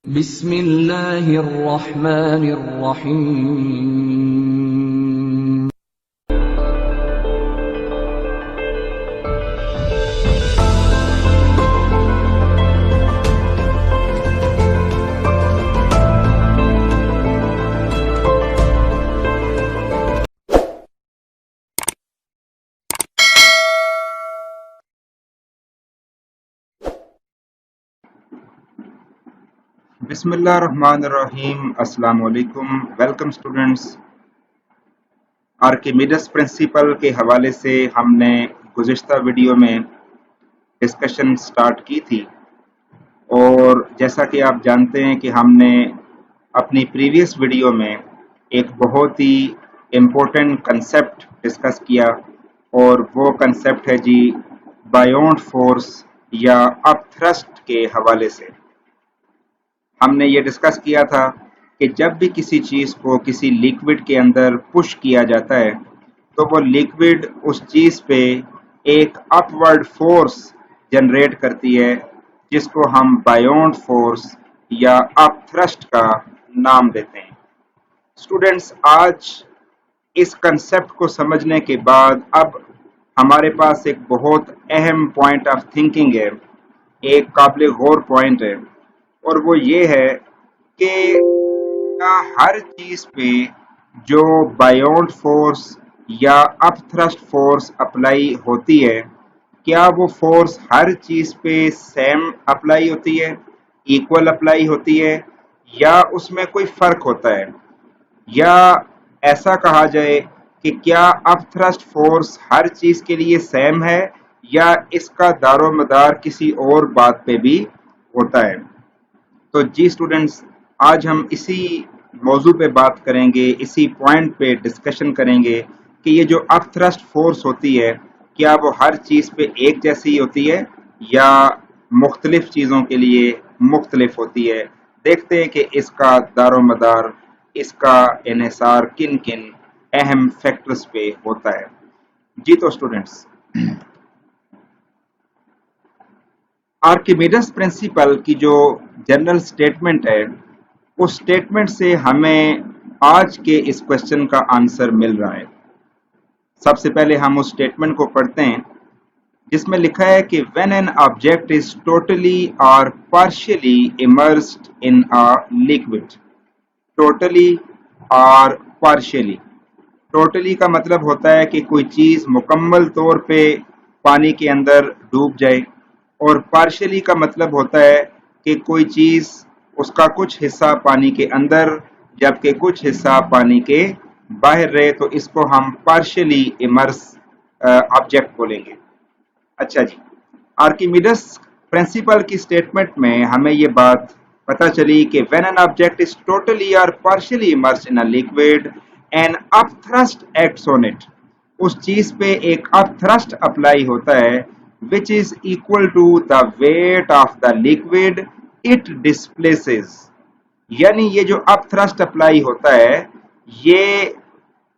بسم اللہ الرحمن الرحیم بسم اللہ الرحمن الرحیم۔ السلام علیکم۔ Welcome students. آرکیمیڈس پرنسپل کے حوالے سے ہم نے گزشتہ ویڈیو میں ڈسکشن سٹارٹ کی تھی، اور جیسا کہ آپ جانتے ہیں کہ ہم نے اپنی پریویس ویڈیو میں ایک بہت ہی امپورٹنٹ کنسیپٹ ڈسکس کیا، اور وہ کنسیپٹ ہے جی بایونٹ فورس یا اپ تھرسٹ کے حوالے سے۔ ہم نے یہ ڈسکس کیا تھا کہ جب بھی کسی چیز کو کسی لیکوڈ کے اندر پش کیا جاتا ہے تو وہ لیکوڈ اس چیز پہ ایک اپ ورڈ فورس جنریٹ کرتی ہے، جس کو ہم بایونٹ فورس یا اپ تھرسٹ کا نام دیتے ہیں۔ اسٹوڈنٹس، آج اس کنسیپٹ کو سمجھنے کے بعد اب ہمارے پاس ایک بہت اہم پوائنٹ آف تھنکنگ ہے، ایک قابل غور پوائنٹ ہے، اور وہ یہ ہے کہ ہر چیز پہ جو بایونٹ فورس یا اپ تھرسٹ فورس اپلائی ہوتی ہے، کیا وہ فورس ہر چیز پہ سیم اپلائی ہوتی ہے، ایکول اپلائی ہوتی ہے، یا اس میں کوئی فرق ہوتا ہے؟ یا ایسا کہا جائے کہ کیا اپ تھرسٹ فورس ہر چیز کے لیے سیم ہے، یا اس کا دار و مدار کسی اور بات پہ بھی ہوتا ہے؟ تو جی اسٹوڈنٹس، آج ہم اسی موضوع پہ بات کریں گے، اسی پوائنٹ پہ ڈسکشن کریں گے کہ یہ جو اپ تھرسٹ فورس ہوتی ہے، کیا وہ ہر چیز پہ ایک جیسی ہوتی ہے یا مختلف چیزوں کے لیے مختلف ہوتی ہے؟ دیکھتے ہیں کہ اس کا دار و مدار، اس کا انحصار کن کن اہم فیکٹرز پہ ہوتا ہے۔ جی تو اسٹوڈنٹس، آرکیمیڈس پرنسپل کی جو جنرل سٹیٹمنٹ ہے، اس سٹیٹمنٹ سے ہمیں آج کے اس کوشچن کا آنسر مل رہا ہے۔ سب سے پہلے ہم اس سٹیٹمنٹ کو پڑھتے ہیں، جس میں لکھا ہے کہ when an object is totally or partially immersed in a liquid. Totally or partially. Totally کا مطلب ہوتا ہے کہ کوئی چیز مکمل طور پہ پانی کے اندر ڈوب جائے، اور پارشلی کا مطلب ہوتا ہے کہ کوئی چیز اس کا کچھ حصہ پانی کے اندر جبکہ کچھ حصہ پانی کے باہر رہے، تو اس کو ہم پارشلی امرس آبجیکٹ بولیں گے۔ اچھا جی، آرکیمیڈس پرنسپل کی سٹیٹمنٹ میں ہمیں یہ بات پتہ چلی کہ when an object is totally or partially immersed in a liquid, an upthrust acts on it. اس چیز پہ ایک upthrust اپلائی ہوتا ہے which is equal to the weight of the liquid it displaces. یعنی یہ جو upthrust اپلائی ہوتا ہے، یہ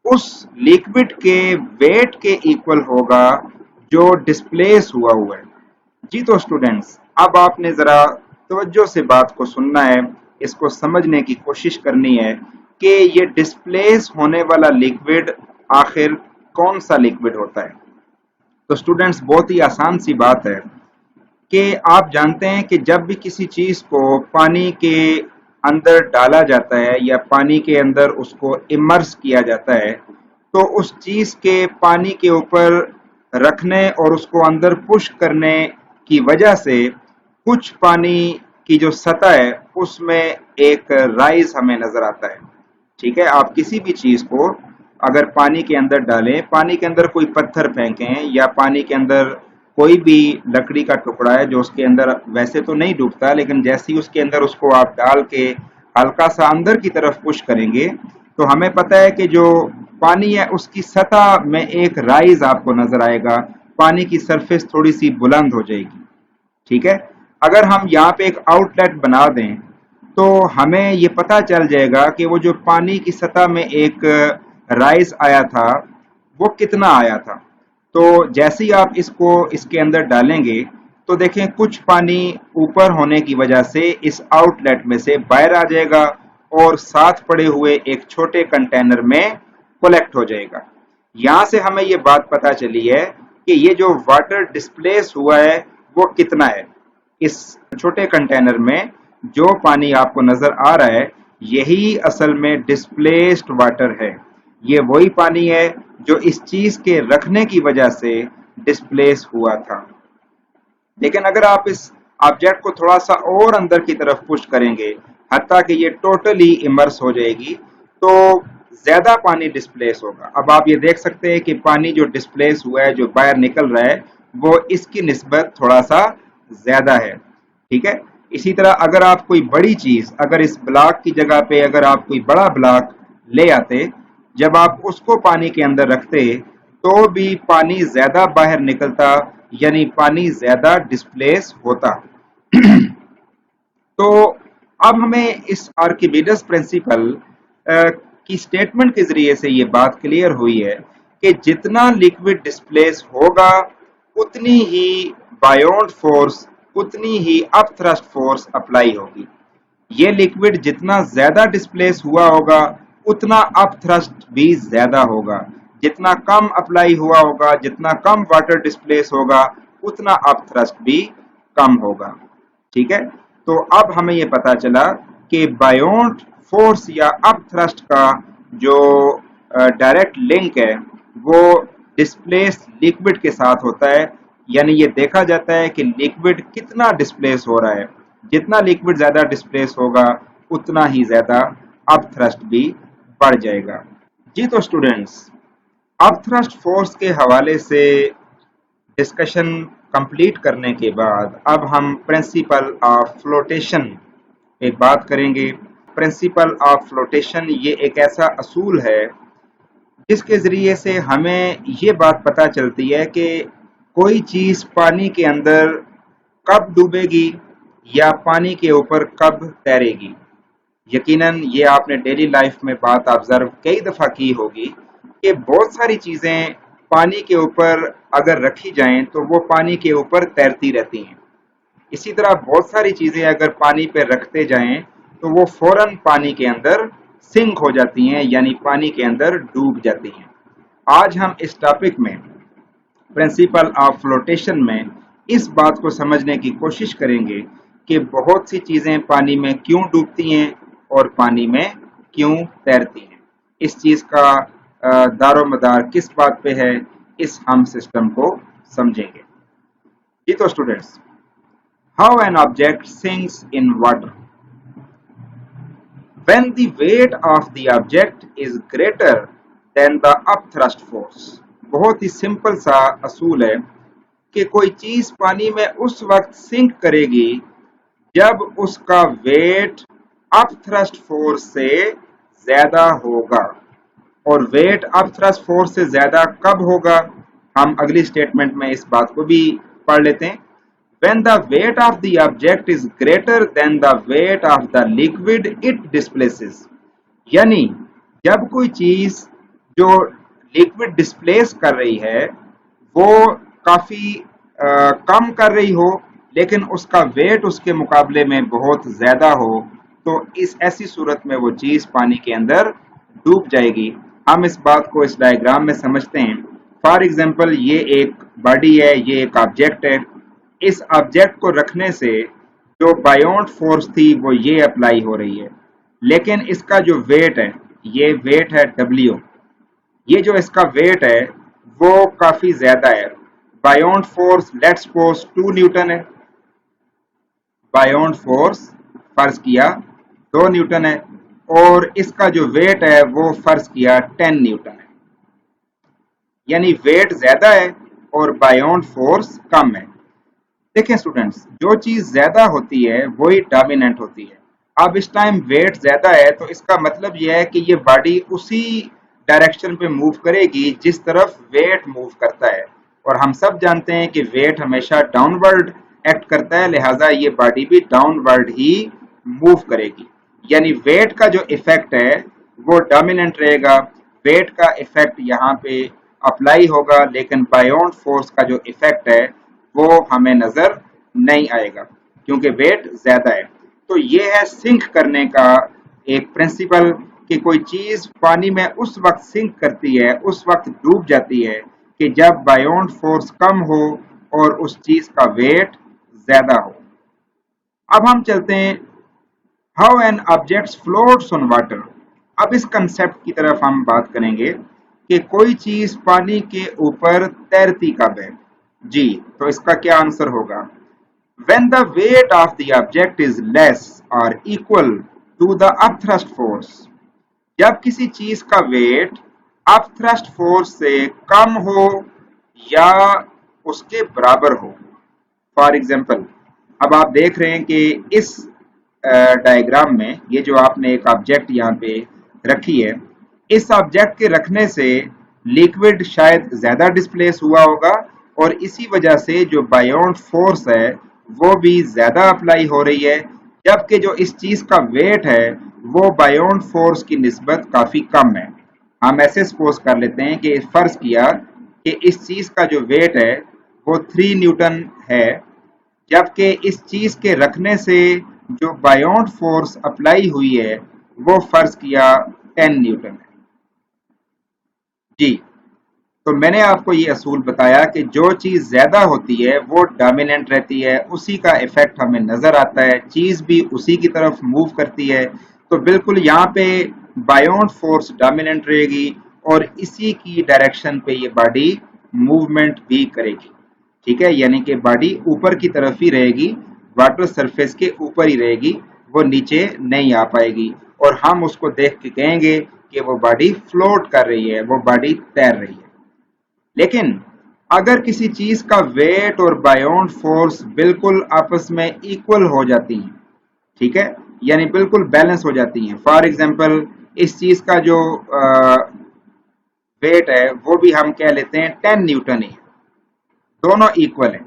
اس لیکوڈ کے ویٹ کے ایکول ہوگا جو ڈسپلیس ہوا ہے۔ جی تو اسٹوڈنٹس، اب آپ نے ذرا توجہ سے بات کو سننا ہے، اس کو سمجھنے کی کوشش کرنی ہے کہ یہ ڈسپلیس ہونے والا لیکوڈ آخر کون سا لیکوڈ ہوتا ہے۔ تو اسٹوڈنٹس، بہت ہی آسان سی بات ہے کہ آپ جانتے ہیں کہ جب بھی کسی چیز کو پانی کے اندر ڈالا جاتا ہے یا پانی کے اندر اس کو امرس کیا جاتا ہے، تو اس چیز کے پانی کے اوپر رکھنے اور اس کو اندر پش کرنے کی وجہ سے کچھ پانی کی جو سطح ہے اس میں ایک رائز ہمیں نظر آتا ہے۔ ٹھیک ہے، آپ کسی بھی چیز کو اگر پانی کے اندر ڈالیں، پانی کے اندر کوئی پتھر پھینکیں یا پانی کے اندر کوئی بھی لکڑی کا ٹکڑا ہے جو اس کے اندر ویسے تو نہیں ڈوبتا، لیکن جیسے ہی اس کے اندر اس کو آپ ڈال کے ہلکا سا اندر کی طرف پش کریں گے تو ہمیں پتہ ہے کہ جو پانی ہے اس کی سطح میں ایک رائز آپ کو نظر آئے گا، پانی کی سرفیس تھوڑی سی بلند ہو جائے گی۔ ٹھیک ہے، اگر ہم یہاں پہ ایک آؤٹ لیٹ بنا دیں تو ہمیں یہ پتہ چل جائے گا کہ وہ جو پانی کی سطح میں ایک رائز آیا تھا وہ کتنا آیا تھا۔ تو جیسے ہی آپ اس کو اس کے اندر ڈالیں گے تو دیکھیں کچھ پانی اوپر ہونے کی وجہ سے اس آؤٹ لیٹ میں سے باہر آ جائے گا اور ساتھ پڑے ہوئے ایک چھوٹے کنٹینر میں کولیکٹ ہو جائے گا. یہاں سے ہمیں یہ بات پتا چلی ہے کہ یہ جو واٹر ڈسپلیس ہوا ہے وہ کتنا ہے. اس چھوٹے کنٹینر میں جو پانی آپ کو نظر آ رہا ہے یہی اصل میں ڈسپلیسڈ واٹر ہے. یہ وہی پانی ہے جو اس چیز کے رکھنے کی وجہ سے ڈسپلیس ہوا تھا. لیکن اگر آپ اس آبجیکٹ کو تھوڑا سا اور اندر کی طرف پش کریں گے حتیٰ کہ یہ ٹوٹلی امرس ہو جائے گی تو زیادہ پانی ڈسپلیس ہوگا. اب آپ یہ دیکھ سکتے ہیں کہ پانی جو ڈسپلیس ہوا ہے جو باہر نکل رہا ہے وہ اس کی نسبت تھوڑا سا زیادہ ہے. ٹھیک ہے. اسی طرح اگر آپ کوئی بڑی چیز اگر اس بلاک کی جگہ پہ اگر آپ کوئی بڑا بلاک لے آتے جب آپ اس کو پانی کے اندر رکھتے تو بھی پانی زیادہ باہر نکلتا یعنی پانی زیادہ ڈسپلیس ہوتا. تو اب ہمیں اس آرکیمیڈس پرنسپل کی سٹیٹمنٹ کے ذریعے سے یہ بات کلیئر ہوئی ہے کہ جتنا لیکوڈ ڈسپلیس ہوگا اتنی ہی بایونڈ فورس اتنی ہی اپ تھرسٹ فورس اپلائی ہوگی. یہ لیکوڈ جتنا زیادہ ڈسپلیس ہوا ہوگا اتنا اپ تھرسٹ بھی زیادہ ہوگا. جتنا کم اپلائی ہوا ہوگا جتنا کم واٹر ڈسپلیس ہوگا اتنا اپ تھرسٹ بھی کم ہوگا. ٹھیک ہے. تو اب ہمیں یہ پتا چلا کہ بایونڈ فورس یا اپ تھرسٹ کا جو ڈائریکٹ لنک ہے وہ ڈسپلیس لیکوڈ کے ساتھ ہوتا ہے. یعنی یہ دیکھا جاتا ہے کہ لیکوڈ کتنا ڈسپلیس ہو رہا ہے. جتنا لیکوڈ زیادہ ڈسپلیس ہوگا اتنا ہی زیادہ اپ تھرسٹ بھی بڑھ جائے گا. جی تو اسٹوڈینٹس اپ تھرسٹ فورس کے حوالے سے ڈسکشن کمپلیٹ کرنے کے بعد اب ہم پرنسپل آف فلوٹیشن پہ بات کریں گے. پرنسپل آف فلوٹیشن یہ ایک ایسا اصول ہے جس کے ذریعے سے ہمیں یہ بات پتہ چلتی ہے کہ کوئی چیز پانی کے اندر کب ڈوبے گی یا پانی کے اوپر کب تیرے گی. یقیناً یہ آپ نے ڈیلی لائف میں بات آبزرو کئی دفعہ کی ہوگی کہ بہت ساری چیزیں پانی کے اوپر اگر رکھی جائیں تو وہ پانی کے اوپر تیرتی رہتی ہیں. اسی طرح بہت ساری چیزیں اگر پانی پہ رکھتے جائیں تو وہ فوراً پانی کے اندر سنک ہو جاتی ہیں یعنی پانی کے اندر ڈوب جاتی ہیں. آج ہم اس ٹاپک میں پرنسپل آف فلوٹیشن میں اس بات کو سمجھنے کی کوشش کریں گے کہ بہت سی چیزیں پانی میں کیوں ڈوبتی ہیں اور پانی میں کیوں تیرتی ہیں. اس چیز کا دار و مدار کس بات پہ ہے اس ہم سسٹم کو سمجھیں گے. جی تو students how an object sinks in water. When the weight of the object is greater than the upthrust force. بہت ہی سمپل سا اصول ہے کہ کوئی چیز پانی میں اس وقت سنک کرے گی جب اس کا ویٹ اپ تھرسٹ فورس سے زیادہ ہوگا. اور ویٹ اپ تھرسٹ فورس سے زیادہ کب ہوگا ہم اگلی سٹیٹمنٹ میں اس بات کو بھی پڑھ لیتے ہیں. When the weight of the object is greater than the weight of the liquid it displaces. یعنی جب کوئی چیز جو لیکوڈ ڈسپلیس کر رہی ہے وہ کافی کم کر رہی ہو لیکن اس کا ویٹ اس کے مقابلے میں بہت زیادہ ہو تو اس ایسی صورت میں وہ چیز پانی کے اندر ڈوب جائے گی. ہم اس بات کو اس ڈائیگرام میں سمجھتے ہیں. فار ایگزامپل یہ ایک باڈی ہے یہ ایک آبجیکٹ ہے. اس آبجیکٹ کو رکھنے سے جو بایونڈ فورس تھی وہ یہ اپلائی ہو رہی ہے لیکن اس کا جو ویٹ ہے یہ ویٹ ہے W. یہ جو اس کا ویٹ ہے وہ کافی زیادہ ہے. بایونڈ فورس لیٹس سپوز 2 نیوٹن ہے. بایونڈ فورس فرض کیا 2 نیوٹن ہے اور اس کا جو ویٹ ہے وہ فرض کیا 10 نیوٹن ہے. یعنی ویٹ زیادہ ہے اور بایونڈ فورس کم ہے. دیکھیں اسٹوڈینٹس جو چیز زیادہ ہوتی ہے وہی ڈومیننٹ ہوتی ہے. اب اس ٹائم ویٹ زیادہ ہے تو اس کا مطلب یہ ہے کہ یہ باڈی اسی ڈائریکشن پہ موو کرے گی جس طرف ویٹ موو کرتا ہے اور ہم سب جانتے ہیں کہ ویٹ ہمیشہ ڈاؤن ورڈ ایکٹ کرتا ہے لہٰذا یہ باڈی بھی ڈاؤن ورڈ ہی موو کرے گی. یعنی ویٹ کا جو ایفیکٹ ہے وہ ڈومیننٹ رہے گا. ویٹ کا ایفیکٹ یہاں پہ اپلائی ہوگا لیکن بایونڈ فورس کا جو ایفیکٹ ہے وہ ہمیں نظر نہیں آئے گا کیونکہ ویٹ زیادہ ہے. تو یہ ہے سنک کرنے کا ایک پرنسپل کہ کوئی چیز پانی میں اس وقت سنک کرتی ہے, اس وقت ڈوب جاتی ہے کہ جب بایونٹ فورس کم ہو اور اس چیز کا ویٹ زیادہ ہو. اب ہم چلتے ہیں how an object floats on water. اب اس کنسپٹ کی طرف ہم بات کریں گے کہ کوئی چیز پانی کے اوپر تیرتی کب ہے. جی تو اس کا کیا آنسر ہوگا؟ when the weight of the object is less or equal to the upthrust force. جب کسی چیز کا ویٹ upthrust force سے کم ہو یا اس کے برابر ہو. فار ایگزامپل اب آپ دیکھ رہے ہیں کہ اس ڈائیگرام میں یہ جو آپ نے ایک آبجیکٹ یہاں پہ رکھی ہے, اس آبجیکٹ کے رکھنے سے لیکوڈ شاید زیادہ ڈسپلیس ہوا ہوگا اور اسی وجہ سے جو بایونٹ فورس ہے وہ بھی زیادہ اپلائی ہو رہی ہے, جبکہ جو اس چیز کا ویٹ ہے وہ بایونٹ فورس کی نسبت کافی کم ہے. ہم ایسے سپوز کر لیتے ہیں کہ فرض کیا کہ اس چیز کا جو ویٹ ہے وہ 3 نیوٹن ہے, جبکہ اس چیز کے رکھنے سے جو بایونٹ فورس اپلائی ہوئی ہے وہ فرض کیا 10 نیوٹن ہے. جی تو میں نے آپ کو یہ اصول بتایا کہ جو چیز زیادہ ہوتی ہے وہ ڈومیننٹ رہتی ہے, اسی کا ایفیکٹ ہمیں نظر آتا ہے, چیز بھی اسی کی طرف موو کرتی ہے. تو بالکل یہاں پہ بایونٹ فورس ڈومیننٹ رہے گی اور اسی کی ڈائریکشن پہ یہ باڈی موومنٹ بھی کرے گی. ٹھیک ہے, یعنی کہ باڈی اوپر کی طرف ہی رہے گی, واٹر سرفیس کے اوپر ہی رہے گی, وہ نیچے نہیں آ پائے گی اور ہم اس کو دیکھ کے کہیں گے کہ وہ باڈی فلوٹ کر رہی ہے, وہ باڈی تیر رہی ہے. لیکن اگر کسی چیز کا ویٹ اور بایونٹ فورس بالکل آپس میں ایکول ہو جاتی ہیں, ٹھیک ہے, یعنی بالکل بیلنس ہو جاتی ہیں. فار ایگزامپل اس چیز کا جو ویٹ ہے وہ بھی ہم کہہ لیتے ہیں 10 نیوٹن ہے, دونوں ایکول ہیں,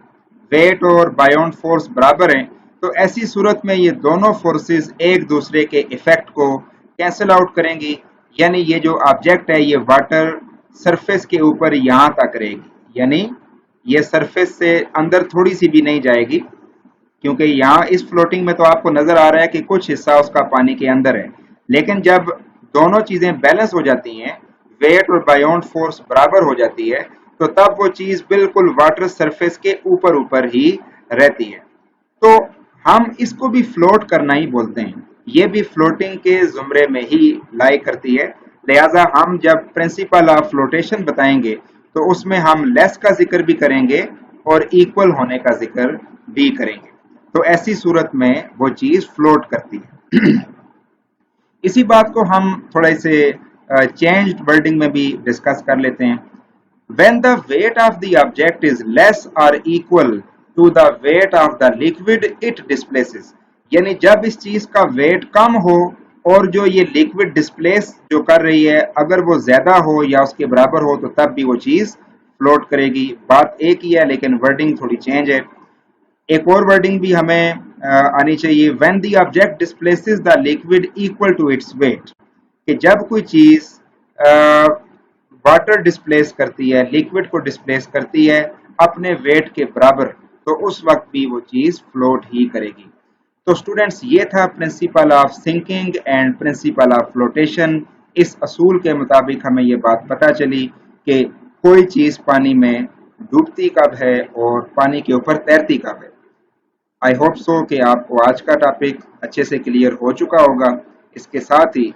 ویٹ اور بایونٹ فورس برابر ہیں, تو ایسی صورت میں یہ دونوں فورسز ایک دوسرے کے ایفیکٹ کو کینسل آؤٹ کریں گی, یعنی یہ جو آبجیکٹ ہے یہ واٹر سرفیس کے اوپر یہاں تک رہے گی, یعنی یہ سرفیس سے اندر تھوڑی سی بھی نہیں جائے گی, کیونکہ یہاں اس فلوٹنگ میں تو آپ کو نظر آ رہا ہے کہ کچھ حصہ اس کا پانی کے اندر ہے. لیکن جب دونوں چیزیں بیلنس ہو جاتی ہیں, ویٹ اور بایونٹ فورس برابر ہو جاتی ہے, تو تب وہ چیز بالکل واٹر سرفیس کے اوپر ہی رہتی ہے. تو ہم اس کو بھی فلوٹ کرنا ہی بولتے ہیں, یہ بھی فلوٹنگ کے زمرے میں ہی لائی کرتی ہے. لہٰذا ہم جب پرنسپل آف فلوٹیشن بتائیں گے تو اس میں ہم لیس کا ذکر بھی کریں گے اور ایکول ہونے کا ذکر بھی کریں گے. تو ایسی صورت میں وہ چیز فلوٹ کرتی ہے. اسی بات کو ہم تھوڑا سے چینجڈ ورڈنگ میں بھی ڈسکس کر لیتے ہیں. when the weight of the object is less or equal to the weight of the liquid it displaces. یعنی جب اس چیز کا ویٹ کم ہو اور جو یہ لیکوڈ ڈسپلیس جو کر رہی ہے اگر وہ زیادہ ہو یا اس کے برابر ہو تو تب بھی وہ چیز فلوٹ کرے گی. بات ایک ہی ہے لیکن ورڈنگ تھوڑی چینج ہے. ایک اور ورڈنگ بھی ہمیں آنی چاہیے, when the object displaces the liquid equal to its weight. کہ جب کوئی چیز واٹر ڈسپلیس کرتی ہے, لیکوڈ کو ڈسپلیس کرتی ہے اپنے ویٹ کے برابر, تو اس وقت بھی وہ چیز فلوٹ ہی کرے گی. تو اسٹوڈینٹس یہ تھا principle of sinking and principle of flotation. اس اصول کے مطابق ہمیں یہ بات پتہ چلی کہ کوئی چیز پانی میں ڈوبتی کب ہے اور پانی کے اوپر تیرتی کب ہے. آئی ہوپ سو کہ آپ کو آج کا ٹاپک اچھے سے کلیئر ہو چکا ہوگا. اس کے ساتھ ہی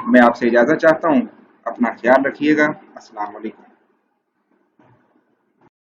میں آپ سے اجازت چاہتا ہوں, اپنا خیال رکھیے گا. السلام علیکم.